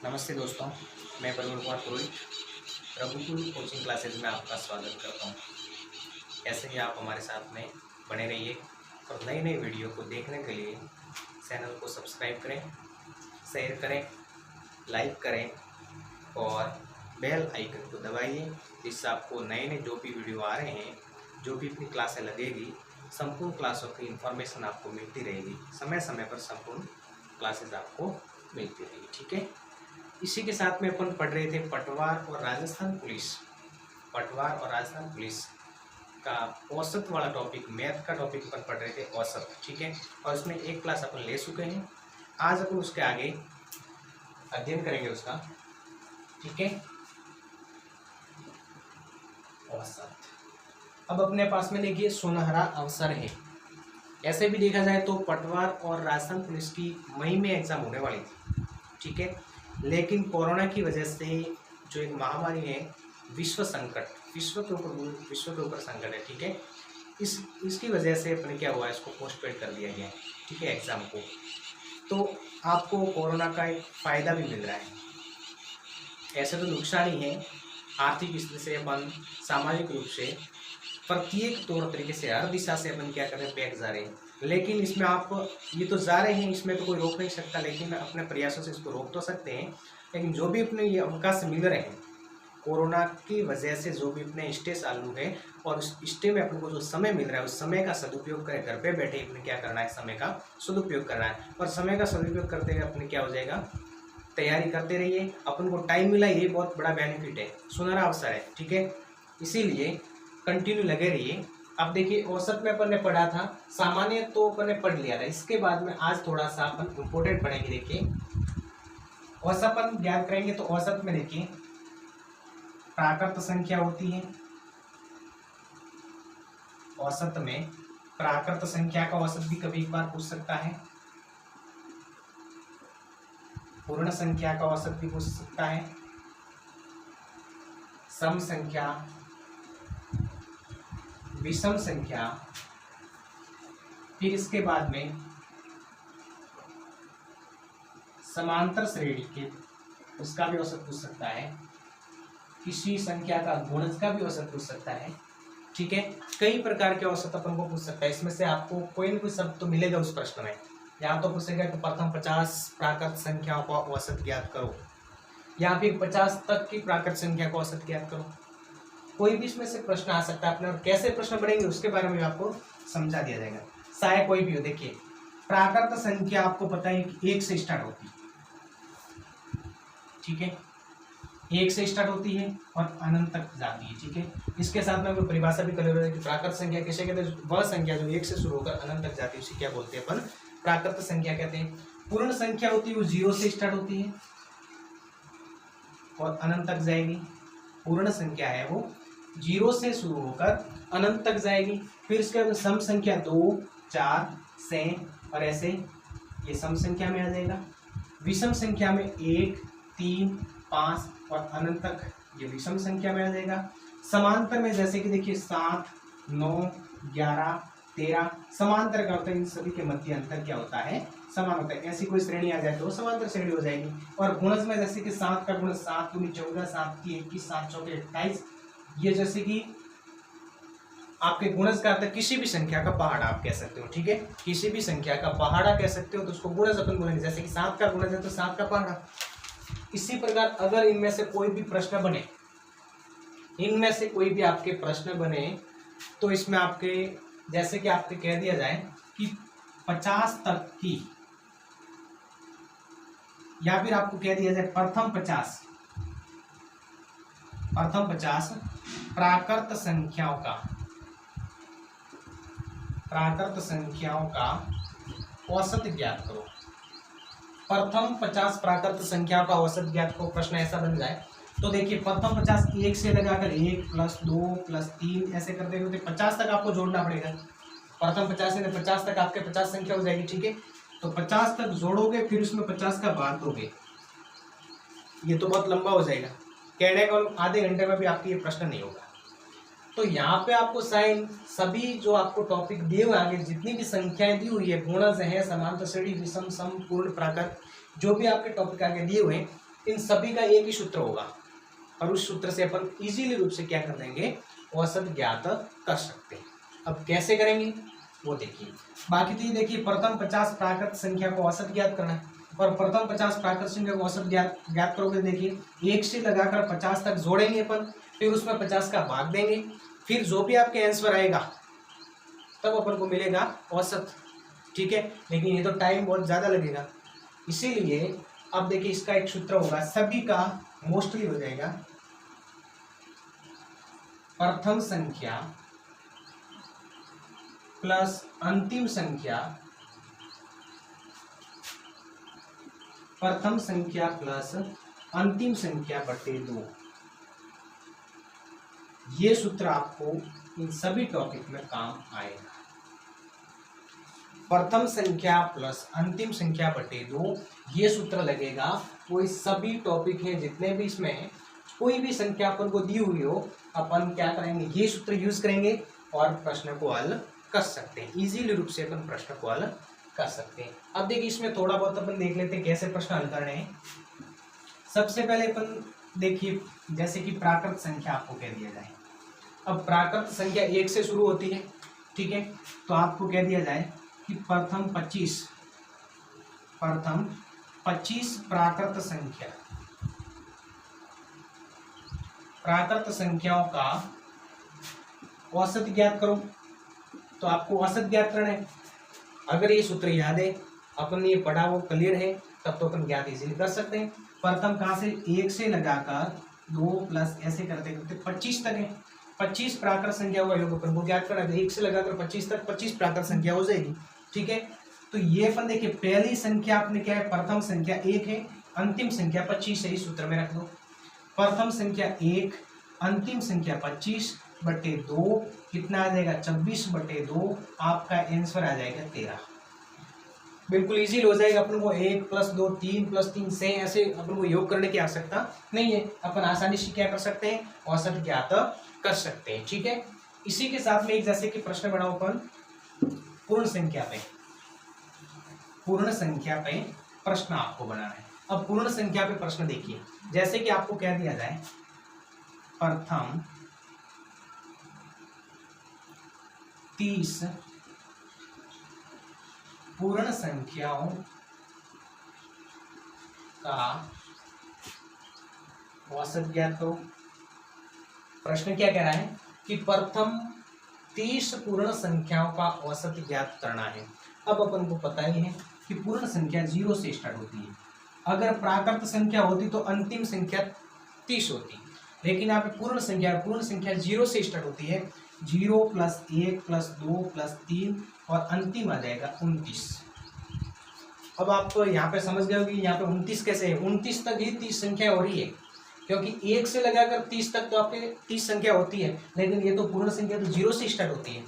नमस्ते दोस्तों, मैं प्रवीण कुमार पुरोहित रघुकुल कोचिंग क्लासेज में आपका स्वागत करता हूँ। ऐसे ही आप हमारे साथ में बने रहिए और नई नई वीडियो को देखने के लिए चैनल को सब्सक्राइब करें, शेयर करें, लाइक करें और बेल आइकन को दबाइए, जिससे आपको नए नए जो भी वीडियो आ रहे हैं, जो भी अपनी क्लासें लगेगी, संपूर्ण क्लासों की इन्फॉर्मेशन आपको मिलती रहेगी। समय समय पर संपूर्ण क्लासेज आपको मिलती रहेगी। ठीक है। इसी के साथ में अपन पढ़ रहे थे पटवार और राजस्थान पुलिस का औसत वाला टॉपिक, मैथ का टॉपिक अपन पढ़ रहे थे औसत। ठीक है। और उसमें एक क्लास अपन ले चुके हैं। आज अपन उसके आगे अध्ययन करेंगे उसका। ठीक है। औसत अब अपने पास में देखिए सुनहरा अवसर है। ऐसे भी देखा जाए तो पटवार और राजस्थान पुलिस की मई में एग्जाम होने वाली थी। ठीक है। लेकिन कोरोना की वजह से जो एक महामारी है, विश्व के ऊपर संकट है। ठीक है। इसकी वजह से अपने क्या हुआ, इसको पोस्टपोन कर दिया गया है। ठीक है, एग्ज़ाम को। तो आपको कोरोना का एक फ़ायदा भी मिल रहा है। ऐसे तो नुकसान ही है, आर्थिक स्थिति से अपन सामाजिक रूप से प्रत्येक तौर तरीके से हर दिशा से अपन क्या कर रहे हैं, बैक जा रहे हैं। लेकिन इसमें आप ये तो जा रहे हैं, इसमें तो कोई रोक नहीं सकता, लेकिन अपने प्रयासों से इसको रोक तो सकते हैं। लेकिन जो भी अपने ये अवकाश मिल रहे हैं कोरोना की वजह से, जो भी अपने स्टे चालू है और उस स्टे में अपने को जो समय मिल रहा है, उस समय का सदुपयोग करें। घर पे बैठे अपने क्या करना है, समय का सदुपयोग करना है। और समय का सदुपयोग करते हुए अपने क्या हो जाएगा, तैयारी करते रहिए। अपन को टाइम मिला, ये बहुत बड़ा बेनिफिट है, सुनहरा अवसर है। ठीक है। इसीलिए कंटिन्यू लगे रहिए। अब देखिए औसत में अपन ने पढ़ा था, सामान्य तो अपन ने पढ़ लिया था। इसके बाद में आज थोड़ा सा अपन इम्पोर्टेंट पढ़ेंगे। देखिए औसत अपन ज्ञात करेंगे। तो औसत में देखिए प्राकृत संख्या होती है। औसत में प्राकृत संख्या का औसत भी कभी एक बार पूछ सकता है। पूर्ण संख्या का औसत भी पूछ सकता है। सम संख्या, विषम संख्या, फिर इसके बाद में समांतर श्रेणी के उसका भी औसत पूछ सकता है। किसी संख्या का गुणज का भी औसत पूछ सकता है। ठीक है। कई प्रकार के औसत अपन को पूछ सकता है। इसमें से आपको कोई न कोई शब्द तो मिलेगा उस प्रश्न में। या तो पूछेगा कि प्रथम 50 प्राकृत संख्याओं का औसत ज्ञात करो, या फिर 50 तक की प्राकृत संख्या का औसत ज्ञात करो। कोई भी इसमें से प्रश्न आ सकता है। अपने और कैसे प्रश्न बढ़ेंगे उसके बारे में आपको समझा दिया जाएगा, चाहे कोई भी हो। देखिए प्राकृत संख्या आपको पता है कि 1 से स्टार्ट होती है। ठीक है, 1 से स्टार्ट होती है और अनंत तक जाती है। ठीक है। इसके साथ में कोई परिभाषा भी कर रहे हैं कि प्राकृत संख्या किसे कहते हैं, वह संख्या जो 1 से शुरू होकर अनंत तक जाती है, उसे क्या बोलते हैं अपन, प्राकृत संख्या कहते हैं। पूर्ण संख्या होती है वो 0 से स्टार्ट होती है और अनंत तक जाएगी। पूर्ण संख्या है वो 0 से शुरू होकर अनंत तक जाएगी। फिर इसके बाद सम संख्या 2, 4, 6 और ऐसे ये सम संख्या में आ जाएगा। विषम संख्या में 1, 3, 5 और अनंत तक ये विषम संख्या में आ जाएगा। समांतर में जैसे कि देखिए 7, 9, 11, 13 समांतर का होता है। इन सभी के मध्य अंतर क्या होता है, समान होता है। ऐसी कोई श्रेणी आ जाए तो समांतर श्रेणी हो जाएगी। और गुणज में जैसे कि 7 का गुणज 7 दूनी 14, 7 की 21, 7 चौके 28। ये जैसे कि आपके गुणज का अर्थ है किसी भी संख्या का पहाड़ा आप कह सकते हो। ठीक है, किसी भी संख्या का पहाड़ा कह सकते हो, तो उसको गुणज अपन बोलेंगे। जैसे कि 7 का गुणज है तो 7 का पहाड़ा। इसी प्रकार अगर इनमें से कोई भी प्रश्न बने, इनमें से कोई भी आपके प्रश्न बने, तो इसमें आपके जैसे कि आपको कह दिया जाए कि 50 तक की, या फिर आपको कह दिया जाए प्रथम 50 प्राकृत संख्याओं का औसत ज्ञात करो। प्रथम 50 प्राकृत संख्याओं का औसत ज्ञात करो। प्रश्न ऐसा बन जाए तो देखिए प्रथम 50 1 से लगाकर 1 + 2 + 3 ऐसे करते हुए 50 तक आपको जोड़ना पड़ेगा। प्रथम 50 से 50 तक आपके 50 संख्या हो जाएगी। ठीक है, तो 50 तक जोड़ोगे, फिर उसमें 50 का भाग दोगे। ये तो बहुत लंबा हो जाएगा, कहने का आधे घंटे में भी आपके ये प्रश्न नहीं होगा। तो यहाँ पे आपको साइन सभी जो आपको टॉपिक दिए हुए आगे जितनी भी संख्याएं दी हुई है, गुणज है, समांतर श्रेणी, विषम, सम, पूर्ण, प्राकृत, जो भी आपके टॉपिक आगे दिए हुए हैं, इन सभी का एक ही सूत्र होगा और उस सूत्र से अपन इजीली रूप से क्या कर देंगे, औसत ज्ञात कर सकते हैं। अब कैसे करेंगे वो देखिए। बाकी तो ये देखिए, प्रथम 50 प्राकृत संख्या को औसत ज्ञात करना है और प्रथम 50 प्राकृत संख्या को औसत ज्ञात करोगे, देखिए 1 से लगाकर 50 तक जोड़ेंगे अपन, फिर उसमें 50 का भाग देंगे, फिर जो भी आपके आंसर आएगा तब अपन को मिलेगा औसत। ठीक है, लेकिन ये तो टाइम बहुत ज़्यादा लगेगा, इसीलिए अब देखिए इसका एक सूत्र होगा, सभी का मोस्टली हो जाएगा प्रथम संख्या प्लस अंतिम संख्या, प्रथम संख्या प्लस अंतिम संख्या बटे 2। ये सूत्र आपको इन सभी टॉपिक में काम आएगा। प्रथम संख्या प्लस अंतिम संख्या बटे 2 ये सूत्र लगेगा, कोई सभी टॉपिक है जितने भी इसमें कोई भी संख्या अपन को दी हुई हो, अपन क्या करेंगे, ये सूत्र यूज करेंगे और प्रश्न को हल कर सकते हैं। इजीली रूप से अपन प्रश्न को हल कर सकते हैं। अब देखिए इसमें थोड़ा बहुत अपन देख लेते हैं कैसे प्रश्न हल करने हैं। सबसे पहले अपन देखिए, जैसे कि प्राकृत संख्या आपको कह दिया जाए, अब प्राकृत संख्या 1 से शुरू होती है, ठीक है, तो आपको कह दिया जाए कि प्रथम 25 प्राकृत संख्याओं का औसत ज्ञात करो, तो आपको औसत ज्ञात करना है। अगर ये सूत्र याद है, अपन ने ये पढ़ा, वो क्लियर है, तब तो अपन ज्ञात इजीली कर सकते हैं। प्रथम कहाँ से, 1 से लगाकर 2 प्लस ऐसे करते करते 25 तक है, 25 प्राकृत संख्या का योग अपन को ज्ञात करना है। 1 से लगाकर 25 तक 25 प्राकृत संख्या हो जाएगी। ठीक है, तो ये अपन देखिए, पहली संख्या आपने क्या है, प्रथम संख्या 1 है, अंतिम संख्या 25 है, इस सूत्र में रख दो। प्रथम संख्या 1, अंतिम संख्या 25 बटे 2, कितना आ जाएगा, 26 बटे 2, आपका आंसर आ जाएगा 13। बिल्कुल इजी हो जाएगा। अपन को 1 + 2 3 + 3 से ऐसे अपन को योग करने की आवश्यकता नहीं है, अपन आसानी से क्या कर सकते हैं, औसत ज्ञात कर सकते हैं। ठीक है, इसी के साथ में एक जैसे कि प्रश्न बनाओ अपन पूर्ण संख्या पे प्रश्न आपको बनाना है। अब पूर्ण संख्या पे प्रश्न देखिए, जैसे कि आपको कह दिया जाए प्रथम 30 पूर्ण संख्याओं का औसत ज्ञात करो। प्रश्न क्या कह रहा है कि प्रथम 30 पूर्ण संख्याओं का औसत ज्ञात करना है। अब अपन को पता ही है कि पूर्ण संख्या 0 से स्टार्ट होती है। अगर प्राकृत संख्या होती तो अंतिम संख्या 30 होती, लेकिन यहाँ पे पूर्ण संख्या 0 से स्टार्ट होती है। 0 + 1 + 2 + 3 और अंतिम आ जाएगा 29। अब आप यहाँ पे समझ गए हो कि यहाँ पे 29 कैसे है, 29 तक ही 30 संख्या हो रही है, क्योंकि 1 से लगाकर 30 तक तो आपके 30 संख्या होती है, लेकिन ये तो पूर्ण संख्या तो 0 से स्टार्ट होती है,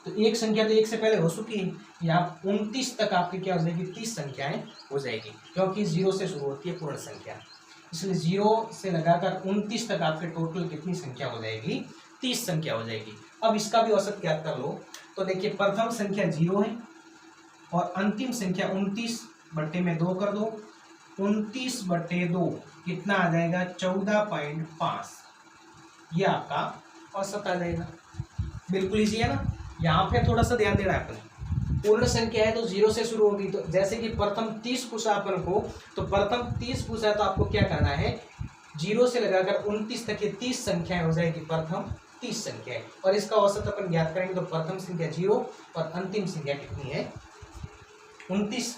तो एक संख्या तो 1 से पहले हो चुकी है। यहाँ 29 तक आपकी क्या हो जाएगी, 30 संख्याएं हो जाएगी, क्योंकि 0 से शुरू होती है पूर्ण संख्या, इसलिए 0 से लगाकर 29 तक आपके टोटल कितनी संख्या हो जाएगी, 30 संख्या हो जाएगी। अब इसका भी औसत ज्ञात कर लो, तो देखिए प्रथम संख्या 0 है और अंतिम संख्या 29 बटे में 2 कर दो, 29 बटे 2 कितना आ जाएगा, 14.5, ये आपका औसत आ जाएगा। बिल्कुल इजी है ना। यहाँ पे थोड़ा सा ध्यान देना है अपन, पूर्ण संख्या है तो 0 से शुरू होगी, तो जैसे कि प्रथम 30 पूछा अपन को, तो प्रथम 30 पूछा तो आपको क्या करना है, 0 से लगाकर 29 तक ये 30 संख्याएं हो जाएगी, प्रथम 30 संख्या है, और इसका औसत अपन ज्ञात करेंगे। तो प्रथम संख्या 0 और अंतिम संख्या कितनी है, 29,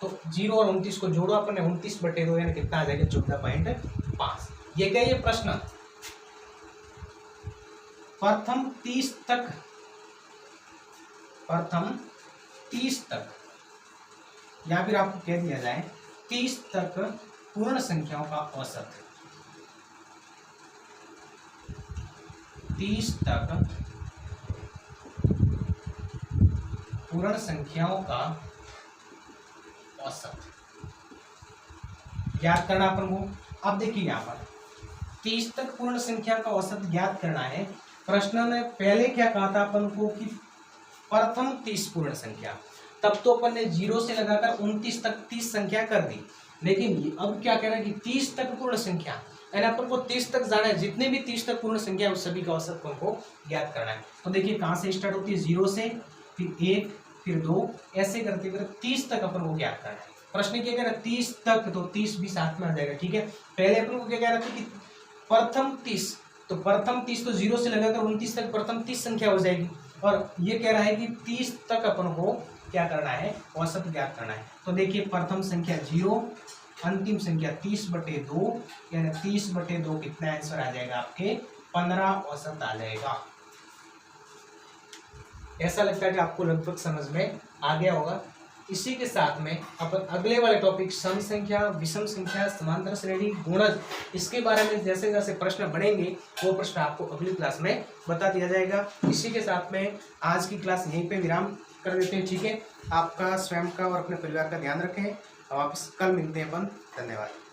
तो 0 और 29 को जोड़ो अपन ने, 29 बटे 2 यानी कितना आ जाएगा, 14.5। ये क्या, ये प्रश्न प्रथम 30 तक या फिर आपको कह दिया जाए 30 तक पूर्ण संख्याओं का औसत, 30 तक पूर्ण संख्याओं का औसत ज्ञात करना अपन को। अब देखिए यहाँ पर 30 तक पूर्ण संख्या का औसत ज्ञात करना है। प्रश्न ने पहले क्या कहा था अपन को कि प्रथम 30 पूर्ण संख्या, तब तो अपन ने 0 से लगाकर 29 तक 30 संख्या कर दी। लेकिन अब क्या कह रहा है कि 30 तक पूर्ण संख्या, यानी अपन को 30 तक जाना है, जितने भी 30 तक पूर्ण संख्या है उस सभी का औसत को ज्ञात करना है। तो देखिए कहाँ से स्टार्ट होती है, 0 से, फिर 1, फिर 2, ऐसे करते करते 30 तक अपन को ज्ञात करना है। प्रश्न क्या कह रहा है 30 तक, तो 30 भी साथ में आ जाएगा। ठीक है, पहले अपन को क्या कह रहा था कि प्रथम 30, तो प्रथम 30 तो 0 से लगाकर 29 तक प्रथम 30 संख्या हो जाएगी, और ये कह रहा है कि 30 तक अपन को क्या करना है, औसत ज्ञात करना है। तो देखिए प्रथम संख्या 0, अंतिम संख्या 30/2, यानी 30/2 कितना आंसर आ जाएगा आपके 15 औसत आ जाएगा। ऐसा लगता है कि आपको लगभग समझ में आ गया होगा। इसी के साथ में अपन अगले वाले टॉपिक सम संख्या, विषम संख्या, समांतर श्रेणी, गुणज, इसके बारे में जैसे जैसे प्रश्न बढ़ेंगे वो प्रश्न आपको अगली क्लास में बता दिया जाएगा। इसी के साथ में आज की क्लास यहीं पे विराम कर देते हैं। ठीक है, आपका स्वयं का और अपने परिवार का ध्यान रखें। वापस कल मिलते हैं अपन। धन्यवाद।